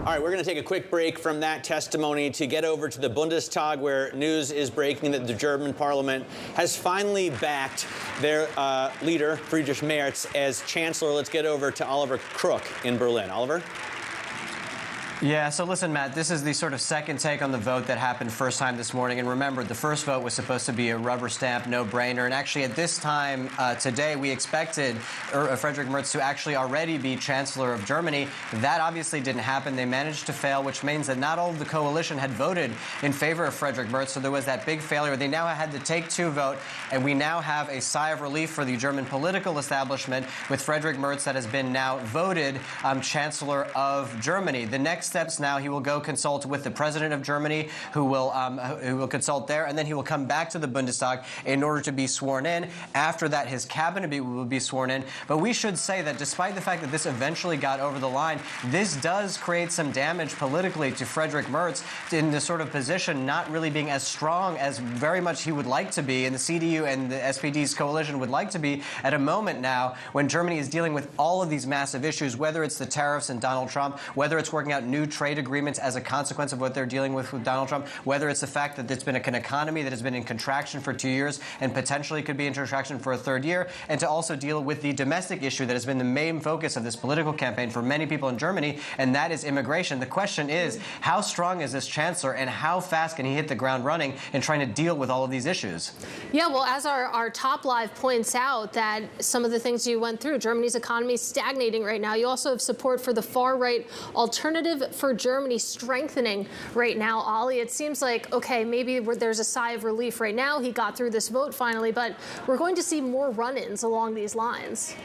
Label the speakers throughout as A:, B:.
A: All right, we're going to take a quick break from that testimony to get over to the Bundestag, where news is breaking that the German parliament has finally backed their leader, Friedrich Merz, as Chancellor. Let's get over to Oliver Crook in Berlin. Oliver?
B: Yeah, so listen, Matt, this is the sort of second take on the vote that happened first time this morning. And remember, the first vote was supposed to be a rubber stamp, no-brainer. And actually, at this time today, we expected Friedrich Merz to actually already be Chancellor of Germany. That obviously didn't happen. They managed to fail, which means that not all of the coalition had voted in favor of Friedrich Merz. So there was that big failure. They now had the take-two vote, and we now have a sigh of relief for the German political establishment with Friedrich Merz that has been now voted Chancellor of Germany. The next steps now, he will go consult with the president of Germany, who will consult there, and then he will come back to the Bundestag in order to be sworn in. After that, his cabinet will be sworn in. But we should say that despite the fact that this eventually got over the line, this does create some damage politically to Friedrich Merz in the sort of position not really being as strong as very much he would like to be, and the CDU and the SPD's coalition would like to be at a moment now when Germany is dealing with all of these massive issues, whether it's the tariffs and Donald Trump, whether it's working out new trade agreements as a consequence of what they're dealing with Donald Trump, whether it's the fact that there's been an economy that has been in contraction for 2 years and potentially could be in contraction for a third year, and to also deal with the domestic issue that has been the main focus of this political campaign for many people in Germany, and that is immigration. The question is, how strong is this chancellor, and how fast can he hit the ground running in trying to deal with all of these issues?
C: Yeah, well, as our top live points out, that some of the things you went through, Germany's economy is stagnating right now. You also have support for the far-right Alternative for Germany strengthening right now, Ollie. It seems like, okay, maybe there's a sigh of relief right now. He got through this vote finally, but we're going to see more run-ins along these lines.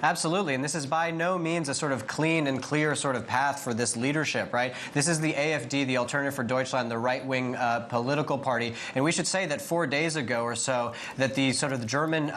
B: Absolutely, and this is by no means a sort of clean and clear sort of path for this leadership, right? This is the AfD, the Alternative for Deutschland, the right-wing political party, and we should say that 4 days ago or so, that the sort of the German,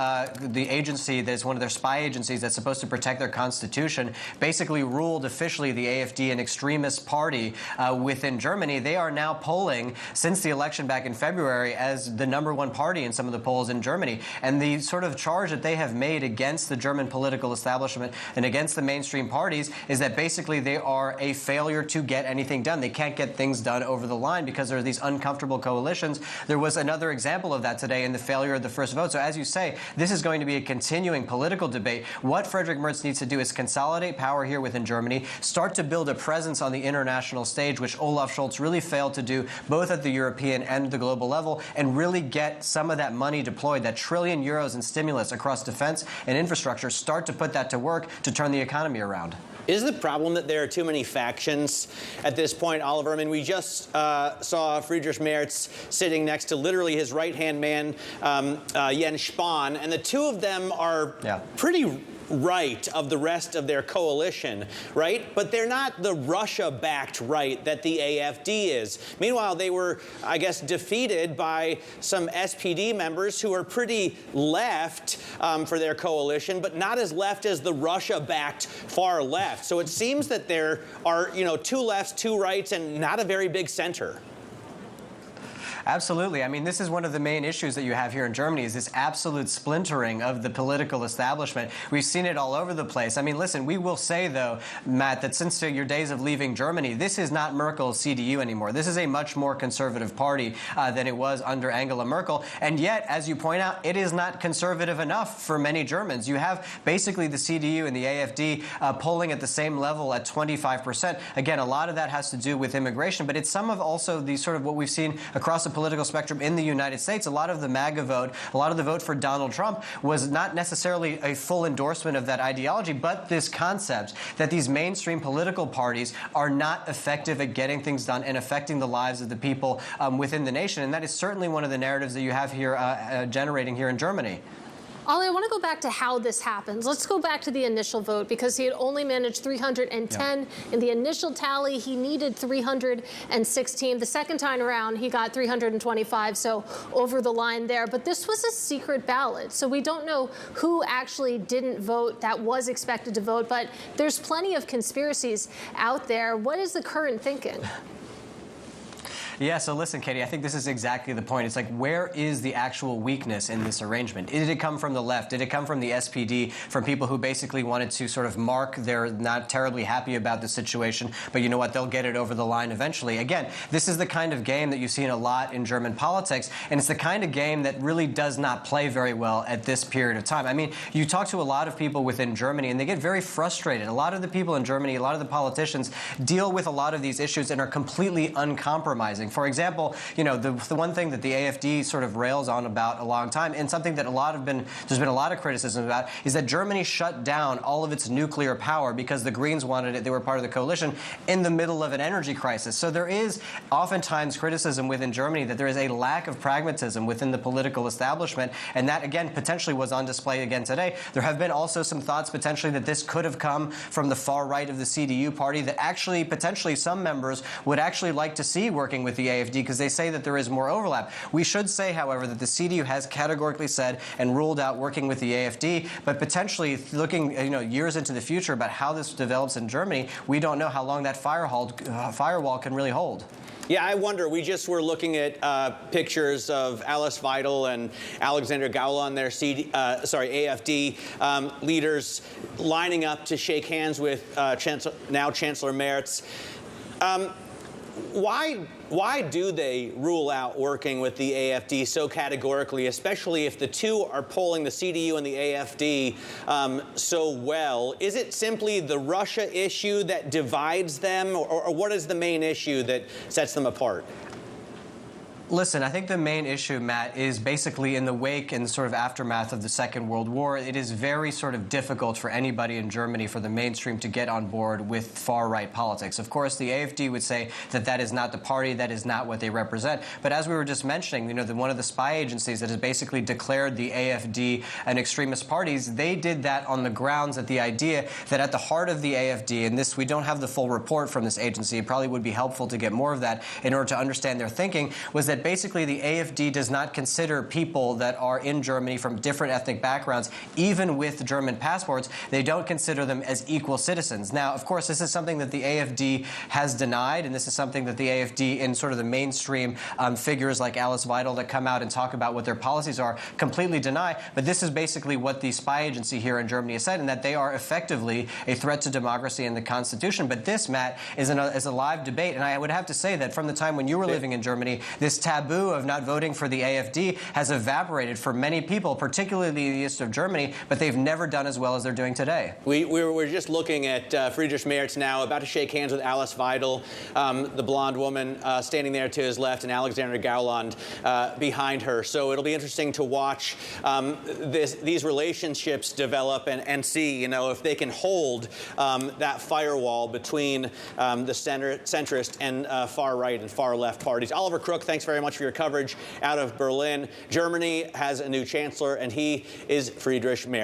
B: the agency that's one of their spy agencies that's supposed to protect their constitution, basically ruled officially the AfD an extremist party within Germany. They are now polling since the election back in February as the #1 party in some of the polls in Germany, and the sort of charge that they have made against the German political establishment and against the mainstream parties is that basically they are a failure to get anything done. They can't get things done over the line because there are these uncomfortable coalitions. There was another example of that today in the failure of the first vote. So as you say, this is going to be a continuing political debate. What Friedrich Merz needs to do is consolidate power here within Germany, start to build a presence on the international stage, which Olaf Scholz really failed to do both at the European and the global level, and really get some of that money deployed, that €1 trillion in stimulus across defense and infrastructure, start to put that to work to turn the economy around.
A: Is the problem that there are too many factions at this point, Oliver? I mean, we just saw Friedrich Merz sitting next to literally his right-hand man, Jens Spahn, and the two of them are pretty right of the rest of their coalition, right? But they're not the Russia-backed right that the AfD is. Meanwhile, they were, I guess, defeated by some SPD members who are pretty left for their coalition, but not as left as the Russia-backed far left. So it seems that there are, two lefts, two rights, and not a very big center.
B: Absolutely. I mean, this is one of the main issues that you have here in Germany, is this absolute splintering of the political establishment. We've seen it all over the place. I mean, listen, we will say, though, Matt, that since your days of leaving Germany, this is not Merkel's CDU anymore. This is a much more conservative party than it was under Angela Merkel. And yet, as you point out, it is not conservative enough for many Germans. You have basically the CDU and the AfD polling at the same level at 25%. Again, a lot of that has to do with immigration, but it's some of also the sort of what we've seen across the political spectrum in the United States. A lot of the MAGA vote, a lot of the vote for Donald Trump was not necessarily a full endorsement of that ideology, but this concept that these mainstream political parties are not effective at getting things done and affecting the lives of the people within the nation. And that is certainly one of the narratives that you have here generating here in Germany.
C: Ollie, I want to go back to how this happens. Let's go back to the initial vote, because he had only managed 310. In the initial tally, he needed 316. The second time around, he got 325, so over the line there. But this was a secret ballot, so we don't know who actually didn't vote that was expected to vote. But there's plenty of conspiracies out there. What is the current thinking?
B: Yeah, so listen, Katie, I think this is exactly the point. It's like, where is the actual weakness in this arrangement? Did it come from the left? Did it come from the SPD, from people who basically wanted to sort of mark they're not terribly happy about the situation, but you know what, they'll get it over the line eventually? Again, this is the kind of game that you've seen a lot in German politics, and it's the kind of game that really does not play very well at this period of time. I mean, you talk to a lot of people within Germany, and they get very frustrated. A lot of the people in Germany, a lot of the politicians deal with a lot of these issues and are completely uncompromising. For example, you know, the one thing that the AfD sort of rails on about a long time, and something that there's been a lot of criticism about, is that Germany shut down all of its nuclear power because the Greens wanted it. They were part of the coalition in the middle of an energy crisis. So there is oftentimes criticism within Germany that there is a lack of pragmatism within the political establishment, and that, again, potentially was on display again today. There have been also some thoughts potentially that this could have come from the far right of the CDU party, that actually potentially some members would actually like to see working with the AfD because they say that there is more overlap. We should say, however, that the CDU has categorically said and ruled out working with the AfD, but potentially looking, years into the future about how this develops in Germany, we don't know how long that firewall can really hold.
A: Yeah, I wonder. We just were looking at pictures of Alice Weidel and Alexander Gauland, their AfD leaders, lining up to shake hands with now Chancellor Merz. Why do they rule out working with the AfD so categorically, especially if the two are polling, the CDU and the AfD, so well? Is it simply the Russia issue that divides them, or what is the main issue that sets them apart?
B: Listen, I think the main issue, Matt, is basically in the wake and sort of aftermath of the Second World War, it is very sort of difficult for anybody in Germany, for the mainstream, to get on board with far-right politics. Of course, the AfD would say that that is not the party, that is not what they represent. But as we were just mentioning, one of the spy agencies that has basically declared the AfD an extremist party, they did that on the grounds that the idea that at the heart of the AfD, and this, we don't have the full report from this agency, it probably would be helpful to get more of that in order to understand their thinking, was that basically the AfD does not consider people that are in Germany from different ethnic backgrounds, even with German passports, they don't consider them as equal citizens. Now, of course, this is something that the AfD has denied, and this is something that the AfD in sort of the mainstream figures like Alice Weidel that come out and talk about what their policies are completely deny. But this is basically what the spy agency here in Germany has said, and that they are effectively a threat to democracy and the Constitution. But this, Matt, is a live debate, and I would have to say that from the time when you were living in Germany, this taboo of not voting for the AfD has evaporated for many people, particularly in the east of Germany, but they've never done as well as they're doing today.
A: We're just looking at Friedrich Merz now, about to shake hands with Alice Weidel, the blonde woman standing there to his left, and Alexander Gauland behind her. So it'll be interesting to watch these relationships develop and see, if they can hold that firewall between the centrist and far right and far left parties. Oliver Crook, thanks very much for your coverage out of Berlin. Germany has a new chancellor, and he is Friedrich Merz.